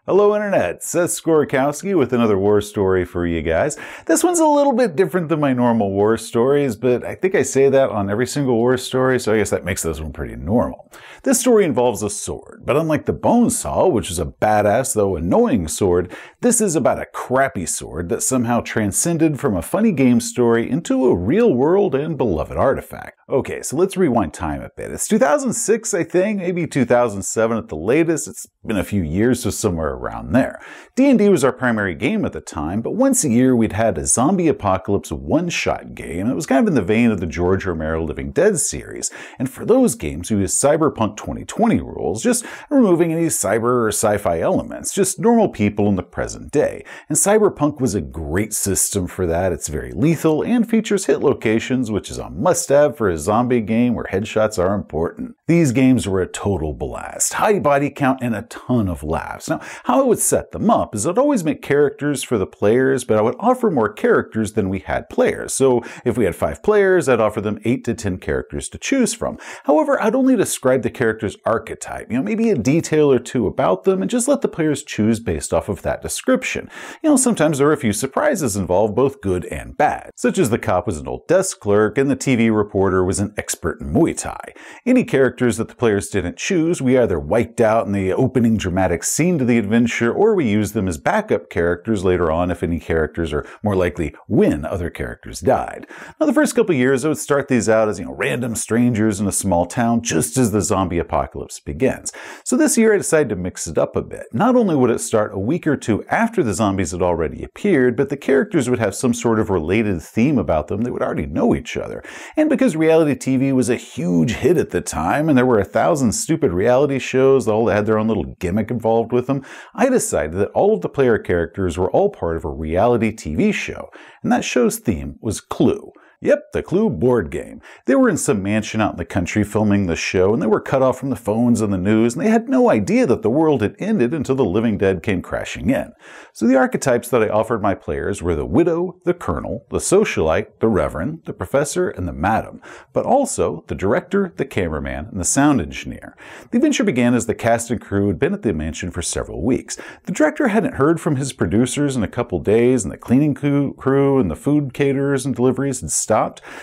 Hello Internet, Seth Skorkowski with another war story for you guys. This one's a little bit different than my normal war stories, but I think I say that on every single war story, so I guess that makes this one pretty normal. This story involves a sword, but unlike the bone saw, which is a badass though annoying sword, this is about a crappy sword that somehow transcended from a funny game story into a real world and beloved artifact. Okay, so let's rewind time a bit. It's 2006, I think, maybe 2007 at the latest. It's been a few years, so somewhere around there. D&D was our primary game at the time, but once a year we'd had a Zombie Apocalypse one-shot game. It was kind of in the vein of the George Romero Living Dead series, and for those games we used Cyberpunk 2020 rules, just removing any cyber or sci-fi elements, just normal people in the present day. And Cyberpunk was a great system for that. It's very lethal and features hit locations, which is a must-have for a zombie game where headshots are important. These games were a total blast, high body count and a ton of laughs. Now, how I would set them up is I'd always make characters for the players, but I would offer more characters than we had players. So if we had 5 players, I'd offer them 8 to 10 characters to choose from. However, I'd only describe the character's archetype, maybe a detail or two about them, and just let the players choose based off of that description. Sometimes there are a few surprises involved, both good and bad, such as the cop was an old desk clerk and the TV reporter was an expert in Muay Thai. Any characters that the players didn't choose, we either wiped out in the opening dramatic scene to the adventure, or we used them as backup characters later on if any characters are more likely when other characters died. Now, the first couple years I would start these out as random strangers in a small town just as the zombie apocalypse begins. So this year I decided to mix it up a bit. Not only would it start a week or two after the zombies had already appeared, but the characters would have some sort of related theme about them. They would already know each other. And because reality TV was a huge hit at the time, and there were 1,000 stupid reality shows that all had their own little gimmick involved with them, I decided that all of the player characters were all part of a reality TV show, and that show's theme was Clue. Yep, the Clue board game. They were in some mansion out in the country filming the show, and they were cut off from the phones and the news, and they had no idea that the world had ended until the living dead came crashing in. So the archetypes that I offered my players were the widow, the colonel, the socialite, the reverend, the professor, and the madam, but also the director, the cameraman, and the sound engineer. The adventure began as the cast and crew had been at the mansion for several weeks. The director hadn't heard from his producers in a couple days, and the cleaning crew and the food caterers and deliveries had stopped.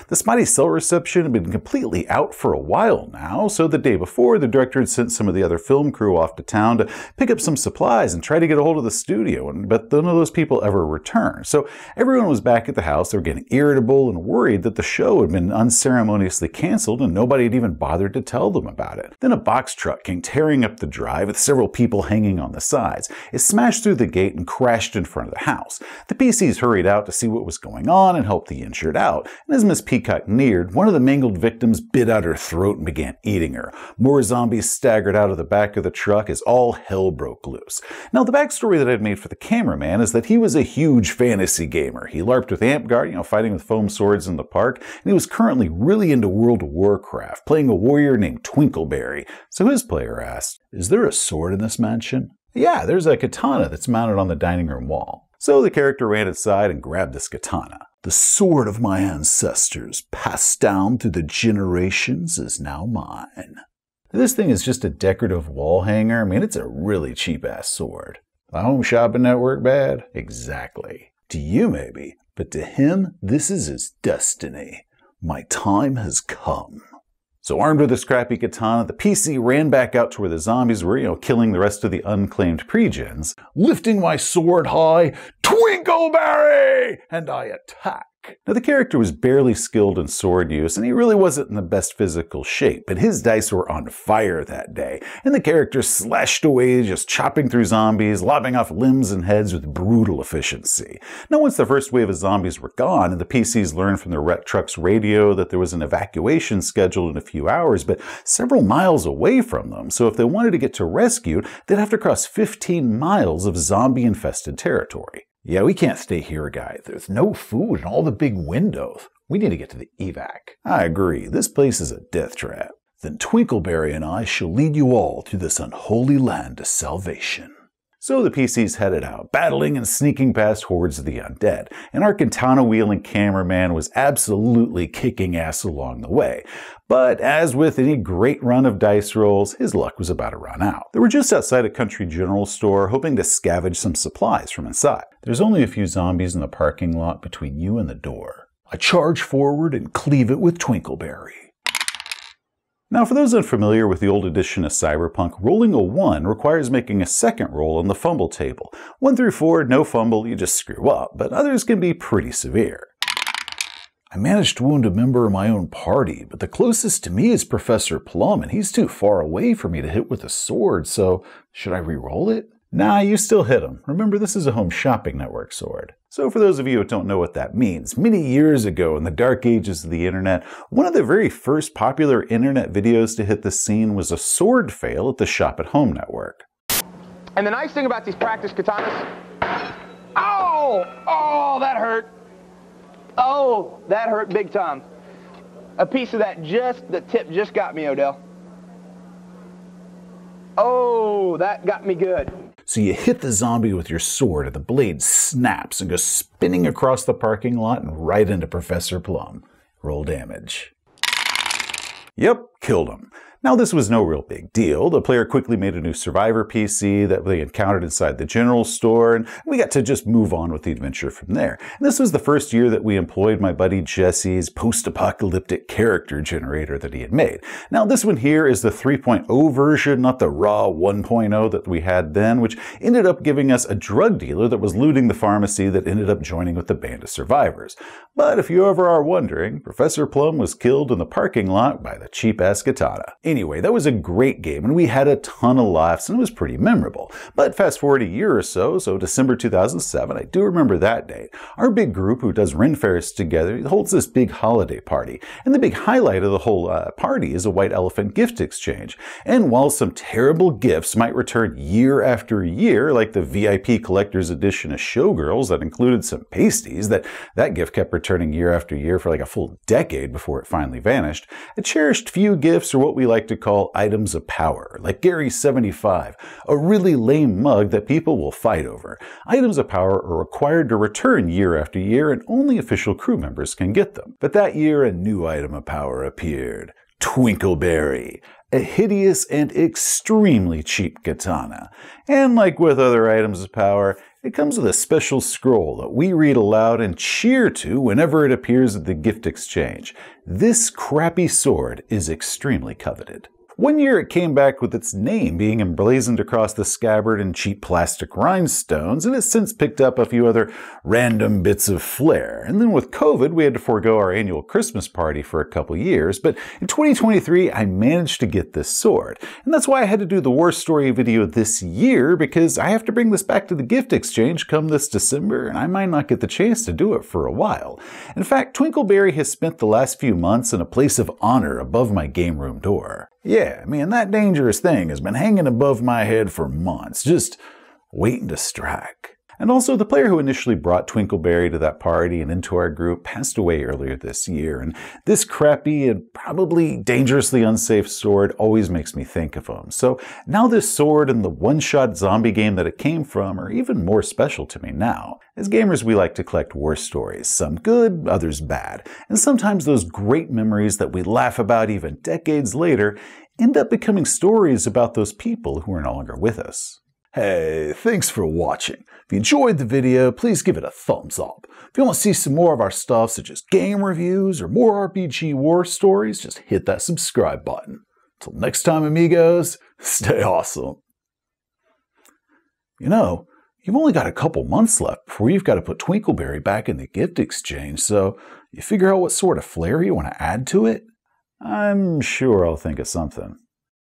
The spotty cell reception had been completely out for a while now, so the day before, the director had sent some of the other film crew off to town to pick up some supplies and try to get a hold of the studio, but none of those people ever returned. So everyone was back at the house. They were getting irritable and worried that the show had been unceremoniously canceled and nobody had even bothered to tell them about it. Then a box truck came tearing up the drive with several people hanging on the sides. It smashed through the gate and crashed in front of the house. The PCs hurried out to see what was going on and help the injured out. And as Miss Peacock neared, one of the mangled victims bit out her throat and began eating her. More zombies staggered out of the back of the truck as all hell broke loose. Now, the backstory that I'd made for the cameraman is that he was a huge fantasy gamer. He LARPed with Amtgard, fighting with foam swords in the park, and he was currently really into World of Warcraft, playing a warrior named Twinkleberry. So his player asked, "Is there a sword in this mansion?" "Yeah, there's a katana that's mounted on the dining room wall." So the character ran inside and grabbed this katana. "The sword of my ancestors, passed down through the generations, is now mine." This thing is just a decorative wall hanger. It's a really cheap-ass sword. The Home Shopping Network bad? Exactly. To you, maybe. But to him, this is his destiny. My time has come. So armed with this crappy katana, the PC ran back out to where the zombies were, killing the rest of the unclaimed pre-gens. Lifting my sword high, Twinkleberry! And I attack. Now, the character was barely skilled in sword use, and he really wasn't in the best physical shape, but his dice were on fire that day, and the character slashed away, just chopping through zombies, lopping off limbs and heads with brutal efficiency. Now, once the first wave of zombies were gone, and the PCs learned from the truck's radio that there was an evacuation scheduled in a few hours, but several miles away from them, so if they wanted to get to rescue, they'd have to cross 15 miles of zombie-infested territory. "Yeah, we can't stay here, guy. There's no food and all the big windows. We need to get to the evac." "I agree. This place is a death trap." "Then Twinkleberry and I shall lead you all through this unholy land to salvation." So the PCs headed out, battling and sneaking past hordes of the undead, and our katana-wielding cameraman was absolutely kicking ass along the way. But as with any great run of dice rolls, his luck was about to run out. They were just outside a country general store, hoping to scavenge some supplies from inside. There's only a few zombies in the parking lot between you and the door. I charge forward and cleave it with Twinkleberry. Now, for those unfamiliar with the old edition of Cyberpunk, rolling a 1 requires making a second roll on the fumble table. 1 through 4, no fumble, you just screw up, but others can be pretty severe. I managed to wound a member of my own party, but the closest to me is Professor Plum, and he's too far away for me to hit with a sword, so should I re-roll it? Nah, you still hit him. Remember, this is a Home Shopping Network sword. So for those of you who don't know what that means, many years ago in the dark ages of the internet, one of the very first popular internet videos to hit the scene was a sword fail at the Shop at Home network. And the nice thing about these practice katanas... Oh! Oh, that hurt. Oh, that hurt big time. A piece of that the tip just got me, Odell. Oh, that got me good. So you hit the zombie with your sword and the blade snaps and goes spinning across the parking lot and right into Professor Plum. Roll damage. Yep, killed him. Now, this was no real big deal. The player quickly made a new Survivor PC that they encountered inside the general store, and we got to just move on with the adventure from there. And this was the first year that we employed my buddy Jesse's post-apocalyptic character generator that he had made. Now, this one here is the 3.0 version, not the raw 1.0 that we had then, which ended up giving us a drug dealer that was looting the pharmacy that ended up joining with the band of survivors. But if you ever are wondering, Professor Plum was killed in the parking lot by the cheap-ass katana. Anyway, that was a great game, and we had a ton of laughs, and it was pretty memorable. But fast forward a year or so December 2007, I do remember that day. Our big group who does Ren Fairs together holds this big holiday party, and the big highlight of the whole party is a white elephant gift exchange. And while some terrible gifts might return year after year, like the VIP Collector's Edition of Showgirls that included some pasties, that gift kept returning year after year for like a full decade before it finally vanished, a cherished few gifts are what we like to call items of power, like Gary's 75, a really lame mug that people will fight over. Items of power are required to return year after year, and only official crew members can get them. But that year, a new item of power appeared. Twinkleberry, a hideous and extremely cheap katana. And like with other items of power, it comes with a special scroll that we read aloud and cheer to whenever it appears at the gift exchange. This crappy sword is extremely coveted. One year it came back with its name being emblazoned across the scabbard in cheap plastic rhinestones, and has since picked up a few other random bits of flair. And then with COVID, we had to forego our annual Christmas party for a couple years, but in 2023, I managed to get this sword. And that's why I had to do the war story video this year, because I have to bring this back to the gift exchange come this December, and I might not get the chance to do it for a while. In fact, Twinkleberry has spent the last few months in a place of honor above my game room door. Yeah, man, that dangerous thing has been hanging above my head for months, just waiting to strike. And also, the player who initially brought Twinkleberry to that party and into our group passed away earlier this year, and this crappy and probably dangerously unsafe sword always makes me think of him. So now this sword and the one-shot zombie game that it came from are even more special to me now. As gamers, we like to collect war stories, some good, others bad, and sometimes those great memories that we laugh about even decades later end up becoming stories about those people who are no longer with us. Hey, thanks for watching. If you enjoyed the video, please give it a thumbs up. If you want to see some more of our stuff, such as game reviews or more RPG war stories, just hit that subscribe button. Until next time, amigos, stay awesome. You know, you've only got a couple months left before you've got to put Twinkleberry back in the gift exchange, so you figure out what sort of flair you want to add to it? I'm sure I'll think of something.